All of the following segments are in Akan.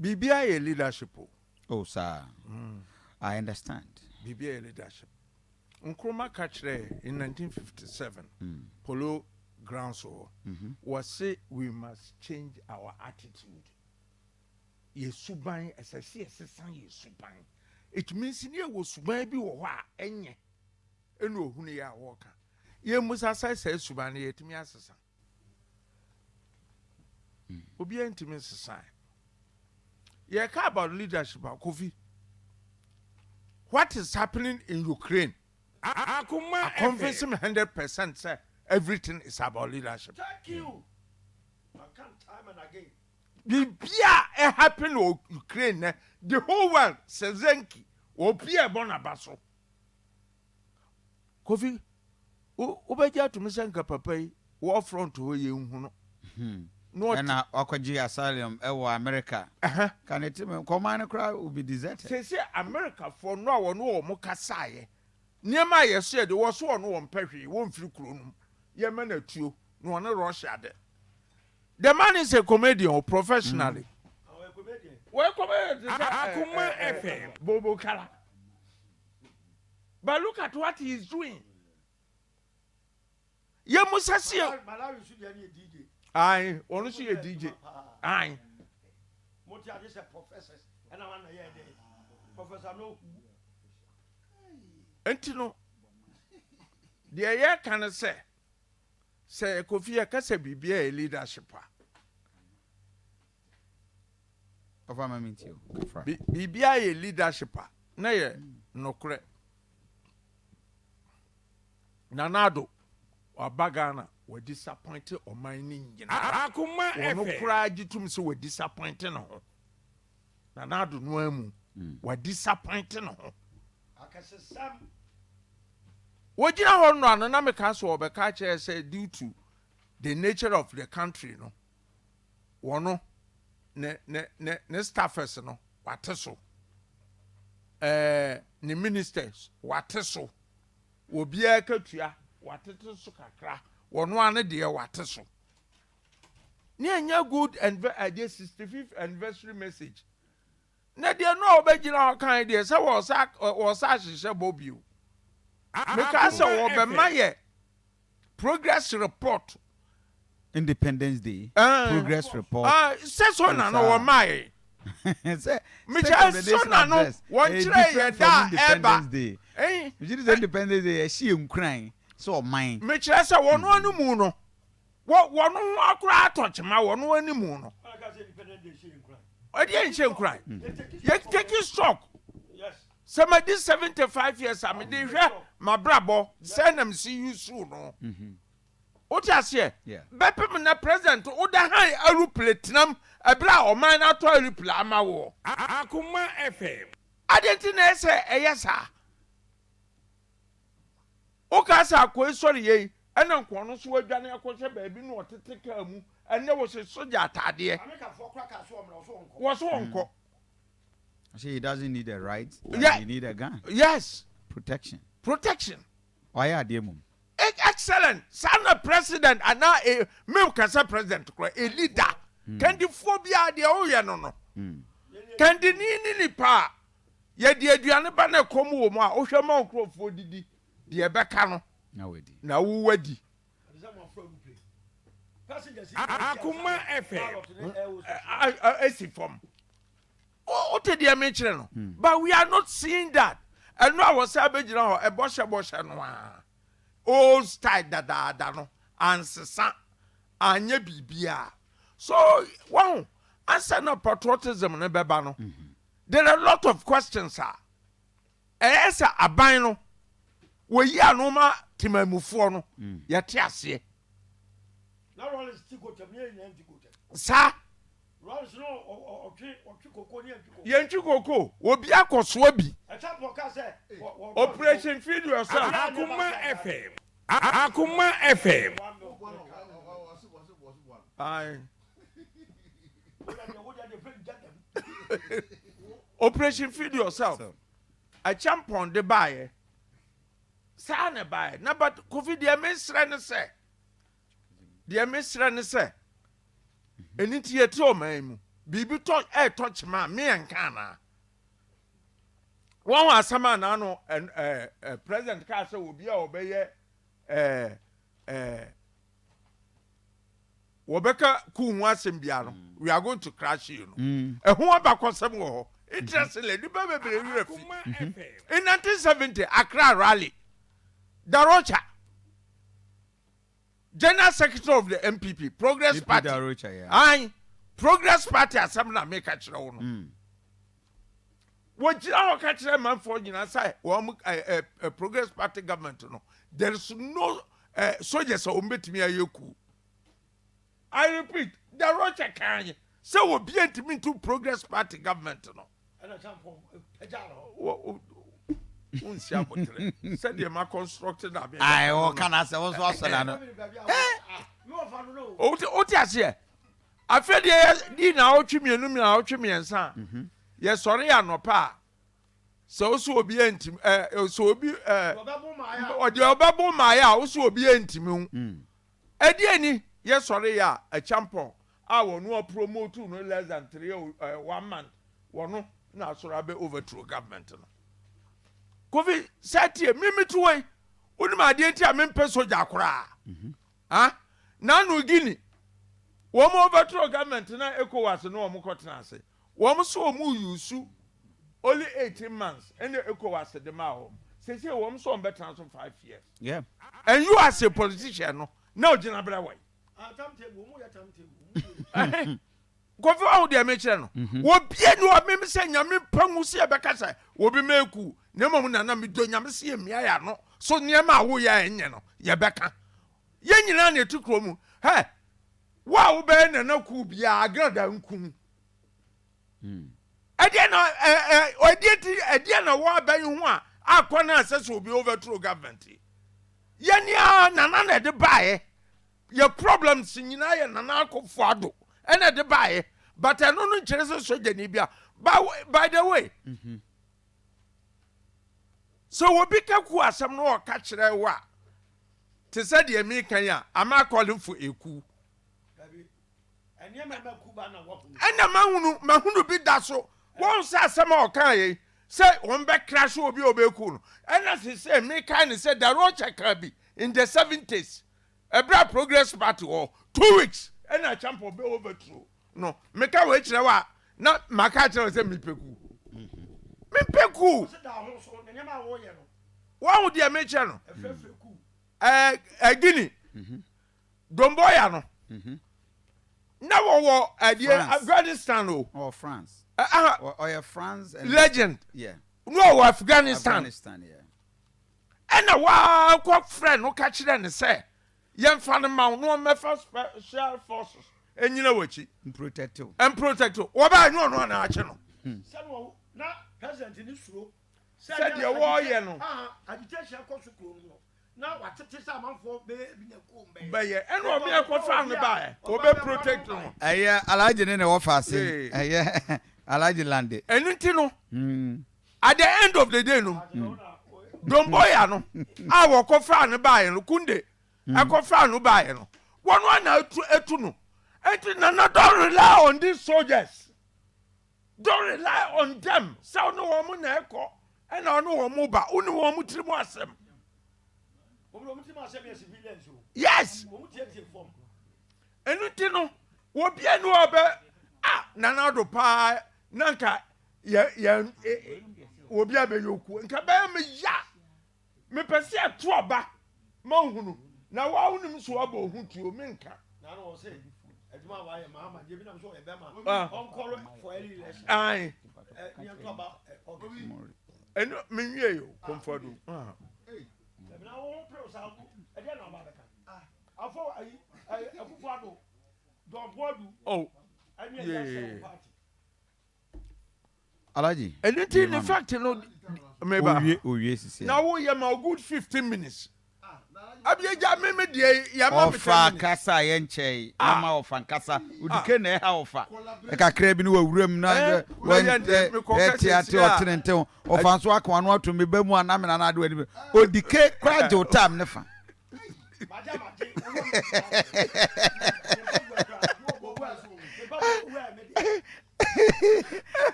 Bibia ye leadership. Oh, sir. I understand. Bibia ye leadership. Nkrumah Kachre in 1957, Polo Grounds was say we must change our attitude. Ye suban as I see ye suban. It means in ye was maybe wa enye. Eno huni ya waka. Ye musa say suban ye to me asasa. Obi ntimi sesa. Ye ka about leadership Kofi. What is happening in Ukraine? Akoma, I convince him 100% say everything is about leadership. Thank you. I can't time and again. Bibia happen in Ukraine. The whole world says Zenki. Opia Bonabaso. Kofi, Obeja to Misanka Papa, war front to you. No, and Okoji asylum, America. Can it come on a crowd will be deserted? Say America for no one no Mokasaye. Near my said there was one Perry, one few cronum. Yemen a two, no one Russia there. The man is a comedian professionally. Welcome, Akoma FM. Bobo Kala. But look at what he is doing. You must have seen. I want to see a DJ. Aye. Motia is a professor, and I want to hear Professor No. Entino. The air can say Kofi Akasa be a leadership. Of I mean you. Be a leadership. Nay, no correct. Nanado or Bagana were disappointed or mining. Akoma No FM. cried to me so were disappointed. Nanado no were disappointed. What you know, no, and I'm a castle or a catcher said due to the nature of the country, no. One, ne staffers, no, what so. The ministers, what so. Will be a country, what it is, one dear, what so. Near good and 65th anniversary message. Na dear no, begging our kind ideas, I was such a bob you. Because of my progress report. Independence Day. Progress report. Says on our my. Michael Sonano, one Independence Day. It is Independence Day. She am crying. So mine. Michael said one moon. What one cry touch my one moon. I didn't cry. Yet take his stock. Yes. Some of these 75 years, I mean, my brabo, send them see you soon. What I say? Yeah. Beppem na president, Oda high a platinum, a bra or mine out to a reply, my war. Akoma FM. I didn't say a yes, sir. Okasa, sorry, ye, and Uncle Swear Daniel Cocha baby, no, to take care of me, and there was a soldier at dear. Was one. See, he doesn't need a right. Yeah. He need a gun. Yes. Protection. Why are they mum? Excellent. Son of president and now a milk as a president, a leader. Can the phobia the oya no? Can the nini pa? Yet the Adriana Banner come home, Oshamon Crow for Didi, the Abacano. Now, who wedi? Akoma FM. I see from. What did you mention? But we are not seeing that. And now I was savage now, a bosha no. Old style da no. And Sasa, and ye bibia. So, wow, answer no patriotism and bebano. There are a lot of questions, sir. Esa abino. We ya no ma timamufono. Yatiasie. Now all is tico to me and tico. Sir. Yenchu Koko, Obia Koswabi. Operation Feed Yourself. Akoma FM. Akoma FM. Aye. Operation Feed Yourself. A champion the buyer. Sana buyer. Na but Kofi the Mesrane say. The Mesrane say. Eni ti eto man mu bibi touch man me and kana one was sama na no president ka say obi a obeye wobeka ku hu asem bia no we are going to crash you no ehu abakosem wo interestingly di ba bebere refi in 1970 Accra rally Darocha General Secretary of the MPP Progress Party Darocha yeah Progress Party assembly make a chira wo no what jira ka chira man for nyina say wo Progress Party government no there is no soldiers o mbetimi ayeku. I repeat, the Rocha Kanye. So we'll be into Progress Party government. No. And I jump on Said the man constructed that. I can I say was also. Oh, yes, yeah. I feel the now Chimmy and son. Yes, sorry, I'm no pa. So be intimate. So be or the Babu Maya also be intimate. Eddie. Yes, sorry, a champion. I will not promote no less than 1 month. One no, so I be overthrow government. Kofi said here, Mimi to way. Only my dear, I mean, person Jakra. Ah, Nanu Guinea. One overthrow government, and I echo was no more cottonase. One so move you sue only 18 months, and the echo was the Mao. Says here, one so better than 5 years. Yeah. And you as a politician, no, Jenna way. Go for all the American. What be no me say nyame pangu se beka say wo be meku na mamu na me do nyame se emia ya no so niema wo ya enye no ye beka ye nyina na etukro mu he wa wo be na ku bia agrada nkum ade na wo aban hu a akona access obi overthrow government ye nia na de bae your problems nyina ye na akofo ado ena de bae but I no nkyere so jani bia by the way so we be kaku asem no ka kire wa te said the me kan ya ama calling for eku ena mahunu bi da so won say asem o kan ye say won be crash obi obeku no ena say me kan say the road check bi in the 70s Ebra Progress Party 2 weeks and a champ of overthrow. No, make a wait wa na makacha say me peku. Me peku. What would you mention? Guinea. Domboya no. Now Afghanistan or France. Or France and legend. Yeah. No Afghanistan. Yeah. And a wild friend who catch them and say Young fan mount no me first special forces. And you know what she protect you. And protect you. What about no na channel? Na president in this room said your war no. Agitation cost no. Now what it am for be na But yeah, and what me a fan buy. Obe protect no. Alhaji ne offer say. Alhaji lande. Anything no. At the end of the day no. Don't boy no. I will go fan buy no kunde. I go fan no buy no. One etu no. And don't rely on these soldiers. Don't rely on them. So no woman echo. And I know one mobile. Only one mutim wasem. Yes. Anything no. What be no about nana do pa nanka ya obi abeyoku. Nka ba me ya. Me pese atoba. Ma hunu. Na wa hunu so aba ohutu me nka. Na no say Eduma wa ye mama je bi na so e be ma on call for early election. Ai. Ni to about Eno me wie yo comfort. Hey. Na wo pro sa e dey na ba ka. Afọ ayi akufu ado. Don bodu. Oh. Yeah. Alhaji. Anything in fact no meba. Owie sisi. Now we am a good 15 minutes. Abieja me dey ya ma me ofa kasa ye nchei ama ofa nkasa udike na ha ofa e kakra bi no wawuram na we ate otenente ofa nso akwa no ato me ba mu anamena na ade wani odike kwa je utam ne fa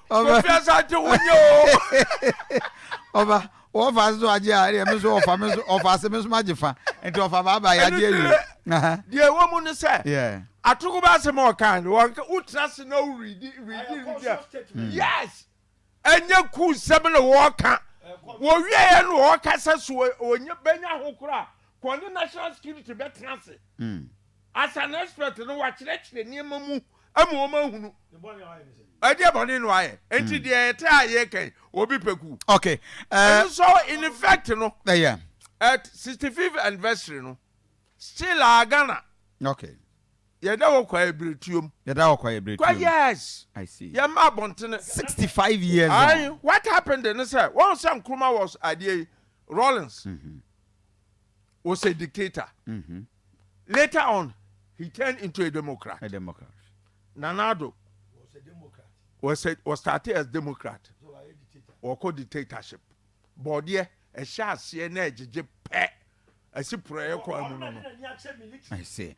Kofi Asante wonyo. Oba ofa so aje are me so ofa se me so majefa enti ofa baba ya je yi Die wo mu ne say yeah atugo ba se mo kan won utra se no read yes enya ku sebe no wo kan wo wie ye no wo kasa so onye benya ho kura ko national security betrance as an expert no wa kire niam mu amu o ma hunu ade boni no aye enti de ete aye kan obi peku okay so in effect no yeah at 65th anniversary no still Ghana okay yeda wo kwa ebretuom yes I see ya ma bontene 65 years what happened then sir one Sam Nkrumah was idea Rawlings was a dictator later on he turned into a democrat Nana Addo was started as democrat or called dictatorship but there a sha se na ejeje pe asi prayer kwa mu no I see